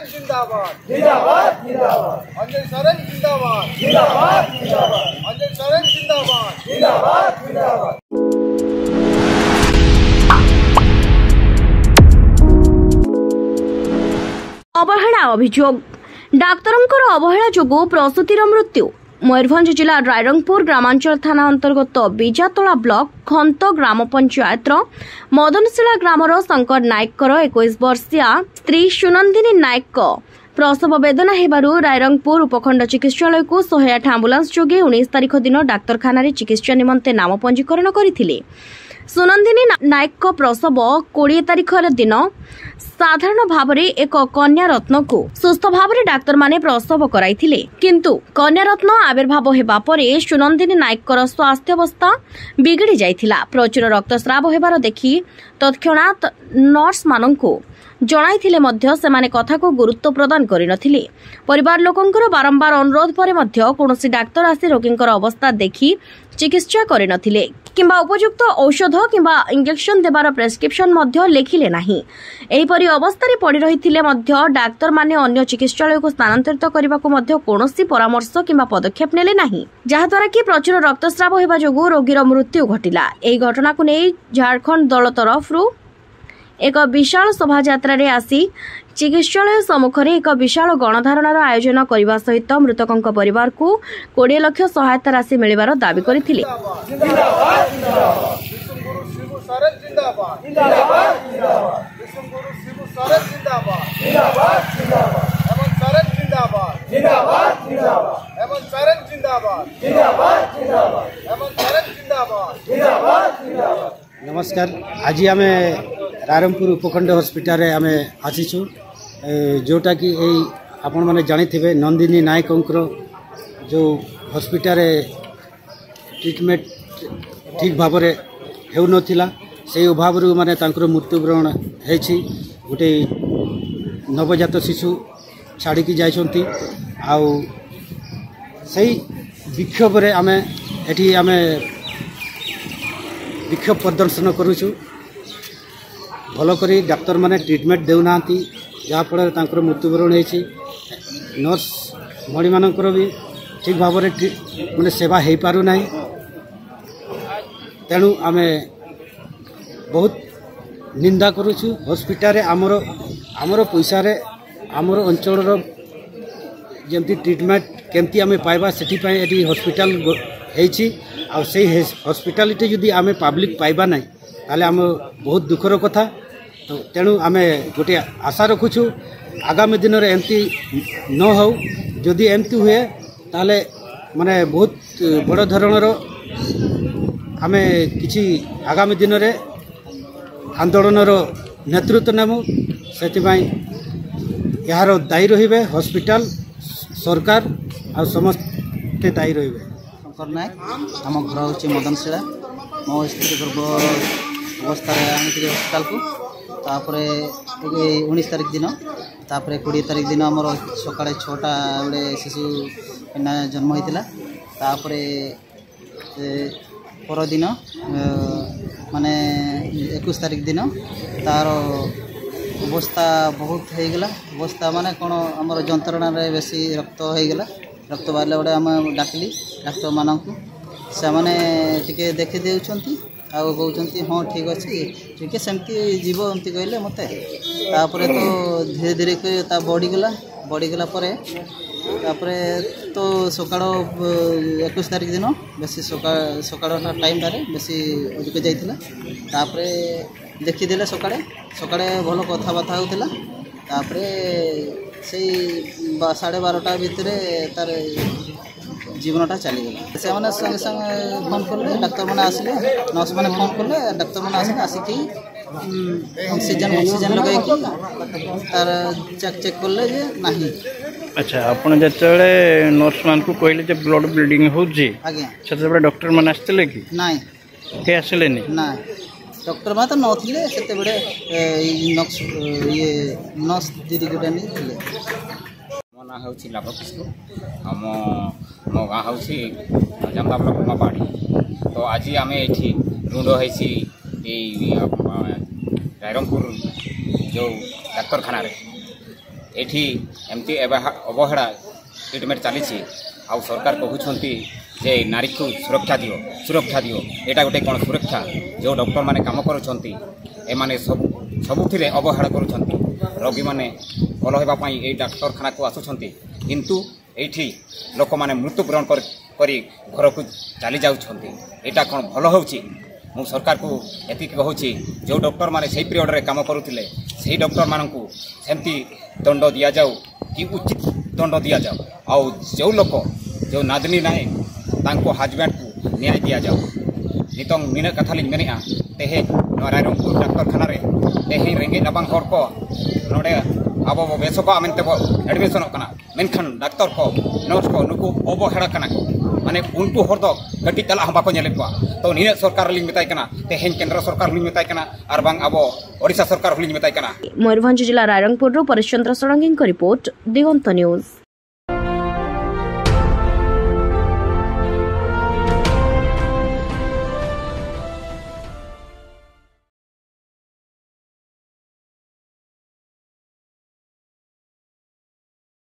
जिंदाबाद जिंदाबाद जिंदाबाद अजय सरन जिंदाबाद जिंदाबाद जिंदाबाद अजय सरन जिंदाबाद जिंदाबाद जिंदाबाद। अवहेला अभियोग डाक्तरंकर अवहेला जोगु प्रसूतिर मृत्यु। मयूरभंज जिला रायरंगपुर ग्रामांचल थाना अंतर्गत बीजातला ब्लॉक खंत ग्राम पंचायत मदनशिला ग्रामर शंकर नायकर 21 वर्षीया स्त्री सुनंदिनी नायक प्रसव वेदना हेबारु रायरंगपुर उपखंड चिकित्सालय को 108 आंबुलांस जोगे 19 तारिख दिन डाक्तरखाना चिकित्सा निमंते नाम पंजीकरण करथिले। सुनंदिनी नायक प्रसव 20 तारिख दिन साधारण भाव में एक कन्या रत्न को सुस्थ भाव में डाक्तर माने प्रसव कराइथिले, किंतु कन्या रत्न आविर्भाव हेबा परे सुनंदिनी नायकर स्वास्थ्य अवस्था बिगड़ी जाइथिला। प्रचुर रक्तस्राव हेबार देखि तत्क्षणात नर्स माननकु जणाइथिले मध्य सेमाने कथा को गुरुत्व प्रदान करिनथिले। परिवार लोकंकर बारंबार अनुरोध परे मध्य कोनोसी डाक्तर आसी रोगींकर अवस्था देखि चिकित्सा करिनथिले किंबा उपयुक्त औषध किंबा इंजेक्शन देबार प्रेस्क्रिप्शन मध्य लेखिले नाही। एहिपरि अवस्था पड़ी रहिथिले मध्य डाक्तर माने अन्य चिकित्सालय को स्थानांतरित करबाको मध्य कोनोसी परामर्श किंबा पदक्षेप नेले नाही, जहाद्वारा कि प्रचुर रक्तस्राव हेबा जोगु रोगीर मृत्यु घटिला। एही घटना को नै झारखंड दल तरफरु एक विशाल शोभायात्रा रे आसी चिकित्सालय सम्मुख एक विशाल गणधारणार आयोजन करने सहित मृतकों परिवार को 20 लाख सहायता राशि मिलवार दाबी करथिले। नमस्कार, आज आम रायरंगपुर उपखंड हॉस्पिटल आम आसीचु, जोटा कि आपण मैंने जानी थे नंदिनी नायक जो हॉस्पिटल ट्रीटमेंट ठीक भाव में हो नाला से अभाव माने मृत्युवरण होती गोटे नवजात शिशु छाड़ी जाइछंती। आउ सही विक्षोभ रे आमे एठी आमे विक्षोभ प्रदर्शन करूछु। भल करी डाक्तर माने ट्रीटमेंट देउना जहाँफल मृत्युवरण होती। नर्स भणी मानकर भी ठीक भाव में माने सेवा हो पारु नाही। तेणु आमे बहुत निंदा करूछु। हॉस्पिटल आमर पैसा रे आमर अंचल जमती ट्रीटमेंट केमती आमे पाइबा सेठी एटी हॉस्पिटल होईछि। आ से हॉस्पिटलिटी जदि आमे पब्लिक पाइबा नाही ताले आम बहुत दुखर कथा। तो तेणु आमे गोटे आशा रखुछु आगामी दिन रे एमती न हो। जदि एमती हुए ताले माने बहुत बड़ धरणर आमे किछि आगामी दिन रे आंदोलनर नेतृत्व नेमु। सेतिबाई यार दायी रहिबे हॉस्पिटल, सरकार आ समस्त दायी रहिबे। शंकर नायक आम घर हूँ मदनशिला। मो स्त्री गर्भ अवस्था आनी हस्पिटाल को तापर 19 तारिख दिन 20 तारिख दिन आमर सका 6टा बेले शिशु कन्या जन्म होता। तापर परदिन माने 21 तारिख दिन तार अवस्था बहुत होगला। अवस्था माने कौन आमर जंत्रणा बेसी रक्त होगला। रक्त बाहर गोटे आम डाकिली डाक्तर मानक से मैंने टी देखी देउछंती आ कहते हाँ ठीक अच्छे ठीक है सेमती जीव एमती कहले मत। तापर तो धीरे धीरे बढ़ीगला तो सकाळ 21 तारिख दिन बेसी सकाळ टाइम टारे बेसी अधिक जाइथिला। तापर देखीदेले सकाळे भल कथबार्ता होता। तापर से 12:30 भितर तार जीवनटा चलीगला। से मैंने संगे संगे फोन कले डाक्तर मैंने आसिले, नर्स मैंने फोन कले डाक्तर मैंने आसिले आसिकी ऑक्सीजन लगे तार चेक कले जे नहीं। अच्छा, आपन जतले नर्स मान को कहले जे ब्लड ब्लीडिंग होजी आज्ञा सेते डॉक्टर मन आस्ते कि नहीं के आसले नहीं ना डॉक्टर मा तो नथिले सेते बडे ये नर्स दीदी गुडा नहीं थिले। मो ना होछि लाभकृष्ण हम मो गाँ हूँ जंता ब्लॉक मापाड़ी। तो आज आम ये रुंड होती रायरंगपुर जो डाक्तरखाना एठी एमती अवहेला ट्रिटमेंट चली आउ सरकार कहते जे नारी को सुरक्षा दियो एटा गोटे कौन सुरक्षा जो डॉक्टर माने काम करुछंती ए माने सबुथिरे अवहेला करुछंती रोगी माने भल होबापई ए डाक्तरखाना को आसुछंती किंतु एठी लोक माने मृत्युवरण करी घर को चली जाउछंती एटा कौन भल होउची मु सरकार को एति कहूची जो डॉक्टर माने सही पीरियड रे काम करुथिले सही डॉक्टर मानकू सेमती दंड दिया जाऊ कि उचित दंड दिया जाऊ आउ जो लोक जो नादनी नाए तांको हजबैंड को न्याय दिया जाऊ नितंग निना कथा लिंग मेनेआ तेहे रायरंगपुर डाक्तरखाना रे तेहे रेंगे नबांग हर को नोडे अब बेसको आमेनते बो एडमिशन कना मेनखान डाक्तर को नर्स को नुकु अवहेला कना माने उनको हर दो गटी चला हम बाको नेले तो निने सरकार लिंग मेताय कना तेहे केंद्र सरकार लिंग मेताय कना आर बांग अब ओडिशा सरकार लिंग मेताय कना मयूरभंज जिला रायरंगपुर रो परिश्चंद्र षडंगी रिपोर्ट दिगंत न्यूज।